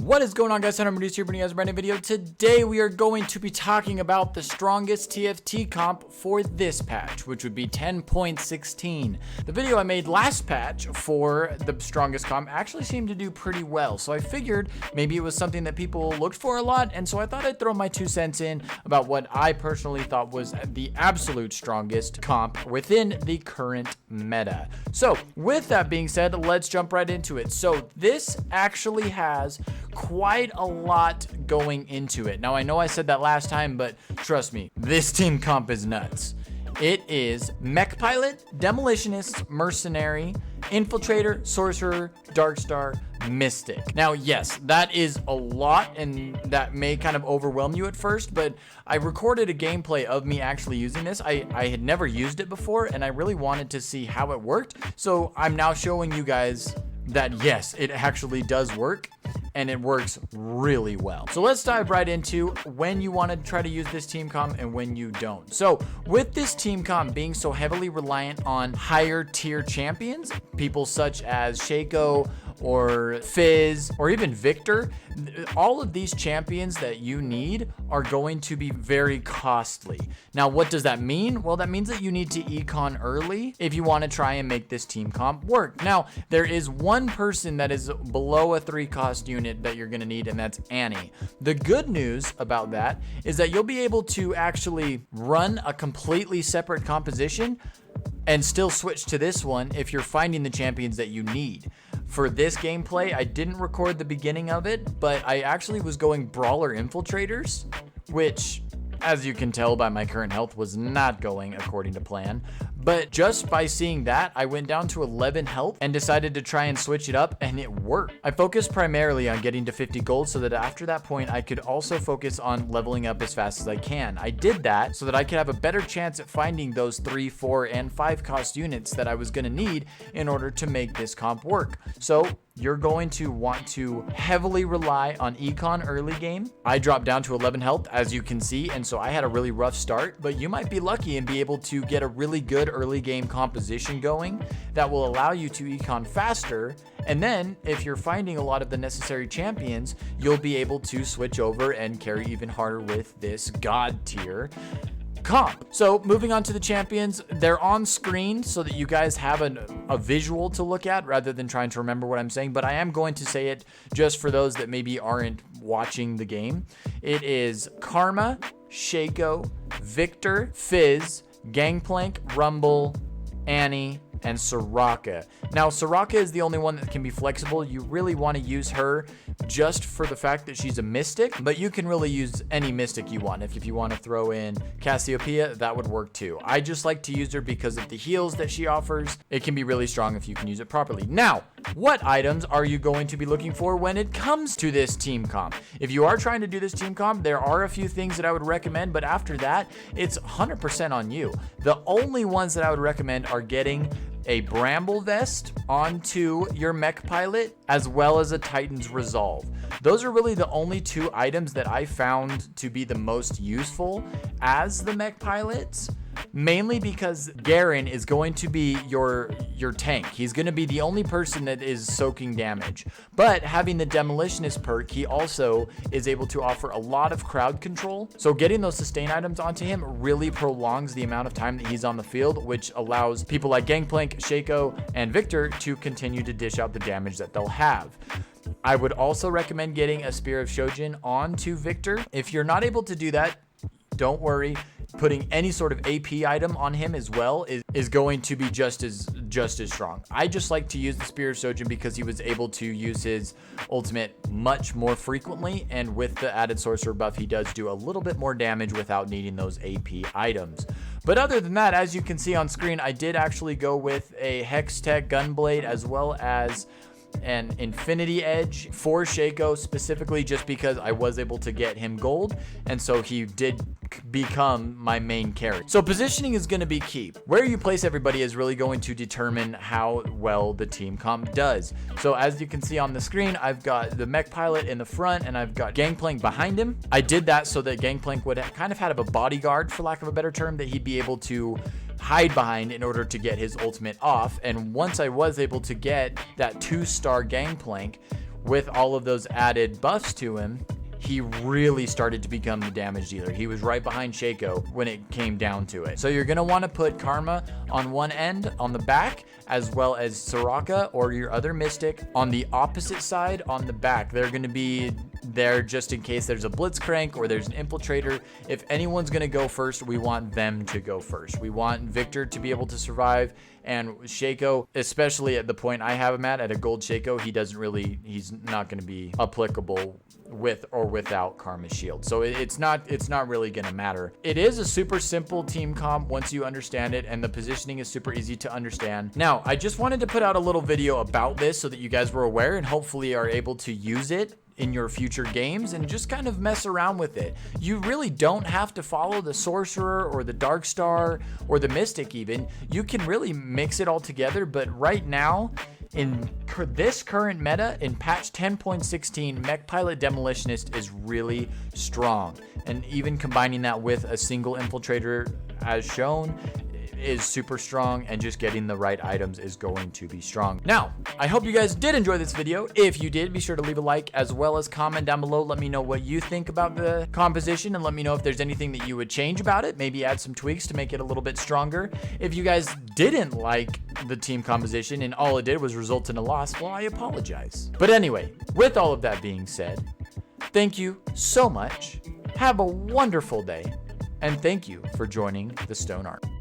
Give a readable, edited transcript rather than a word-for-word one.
What is going on, guys? I'm Reduce here, bringing you guys a brand new video. Today we are going to be talking about the strongest TFT comp for this patch, which would be 10.16. The video I made last patch for the strongest comp actually seemed to do pretty well, so I figured maybe it was something that people looked for a lot, and so I thought I'd throw my 2 cents in about what I personally thought was the absolute strongest comp within the current meta. So with that being said, let's jump right into it. So this actually has quite a lot going into it. Now, I know I said that last time, but trust me, this team comp is nuts. It is Mech Pilot, Demolitionist, Mercenary, Infiltrator, Sorcerer, Darkstar, Mystic. Now, yes, that is a lot, and that may kind of overwhelm you at first, but I recorded a gameplay of me actually using this. I had never used it before, and I really wanted to see how it worked. So I'm now showing you guys that yes, it actually does work, and it works really well. So let's dive right into when you want to try to use this team comp and when you don't. So with this team comp being so heavily reliant on higher tier champions, people such as Shaco or Fizz or even Victor, all of these champions that you need are going to be very costly. Now, what does that mean? Well, that means that you need to econ early if you want to try and make this team comp work. Now, there is one person that is below a 3 cost unit that you're going to need, and that's Annie. The good news about that is that you'll be able to actually run a completely separate composition and still switch to this one if you're finding the champions that you need. For this gameplay, I didn't record the beginning of it, but I actually was going Brawler Infiltrators, which, as you can tell by my current health, was not going according to plan. But just by seeing that, I went down to 11 health and decided to try and switch it up, and it worked. I focused primarily on getting to 50 gold so that after that point, I could also focus on leveling up as fast as I can. I did that so that I could have a better chance at finding those 3, 4, and 5 cost units that I was going to need in order to make this comp work. So you're going to want to heavily rely on econ early game. I dropped down to 11 health, as you can see, and so I had a really rough start, but you might be lucky and be able to get a really good early game composition going that will allow you to econ faster. And then if you're finding a lot of the necessary champions, you'll be able to switch over and carry even harder with this god tier comp. So moving on to the champions, they're on screen so that you guys have a visual to look at rather than trying to remember what I'm saying, but I am going to say it just for those that maybe aren't watching the game. It is Karma, Shaco, Victor, Fizz, Gangplank, Rumble, Annie, and Soraka. Now, Soraka is the only one that can be flexible. You really want to use her just for the fact that she's a mystic, but you can really use any mystic you want. If you want to throw in Cassiopeia, that would work too. I just like to use her because of the heals that she offers. It can be really strong if you can use it properly. Now, what items are you going to be looking for when it comes to this team comp? If you are trying to do this team comp, there are a few things that I would recommend, but after that, it's 100% on you. The only ones that I would recommend are getting a Bramble Vest onto your Mech Pilot, as well as a Titan's Resolve. Those are really the only 2 items that I found to be the most useful as the Mech Pilots, mainly because Garen is going to be your tank. He's going to be the only person that is soaking damage. But having the Demolitionist perk, he also is able to offer a lot of crowd control. So getting those sustain items onto him really prolongs the amount of time that he's on the field, which allows people like Gangplank, Shaco, and Victor to continue to dish out the damage that they'll have. I would also recommend getting a Spear of Shojin onto Victor. If you're not able to do that, don't worry. Putting any sort of AP item on him as well is going to be just as strong. I just like to use the Spear of Shojin because he was able to use his ultimate much more frequently, and with the added sorcerer buff, he does do a little bit more damage without needing those AP items. But other than that, as you can see on screen, I did actually go with a Hex Tech Gunblade as well as an Infinity Edge for Shaco, specifically just because I was able to get him gold, and so he did become my main carry. So positioning is going to be key. Where you place everybody is really going to determine how well the team comp does. So as you can see on the screen, I've got the Mech Pilot in the front and I've got Gangplank behind him. I did that so that Gangplank would kind of have a bodyguard, for lack of a better term, that he'd be able to hide behind in order to get his ultimate off. And once I was able to get that 2-star Gangplank with all of those added buffs to him, he really started to become the damage dealer. He was right behind Shaco when it came down to it. So you're going to want to put Karma on one end on the back, as well as Soraka or your other Mystic on the opposite side on the back. They're going to be there just in case there's a Blitzcrank or there's an Infiltrator. If anyone's going to go first, we want them to go first. We want Victor to be able to survive, and Shaco, especially at the point I have him at a gold Shaco, he's not going to be applicable with or without Karma's shield. So it's not really going to matter. It is a super simple team comp once you understand it, and the positioning is super easy to understand. Now, I just wanted to put out a little video about this so that you guys were aware and hopefully are able to use it in your future games and just kind of mess around with it. You really don't have to follow the Sorcerer or the Dark Star or the Mystic even. You can really mix it all together, but right now, in this current meta, in patch 10.16, Mech Pilot Demolitionist is really strong. And even combining that with a single Infiltrator as shown is super strong, and just getting the right items is going to be strong. Now, I hope you guys did enjoy this video. If you did, be sure to leave a like as well as comment down below. Let me know what you think about the composition, and let me know if there's anything that you would change about it. Maybe add some tweaks to make it a little bit stronger. If you guys didn't like the team composition and all it did was result in a loss, well, I apologize. But anyway, with all of that being said, thank you so much. Have a wonderful day, and thank you for joining the Stone Army.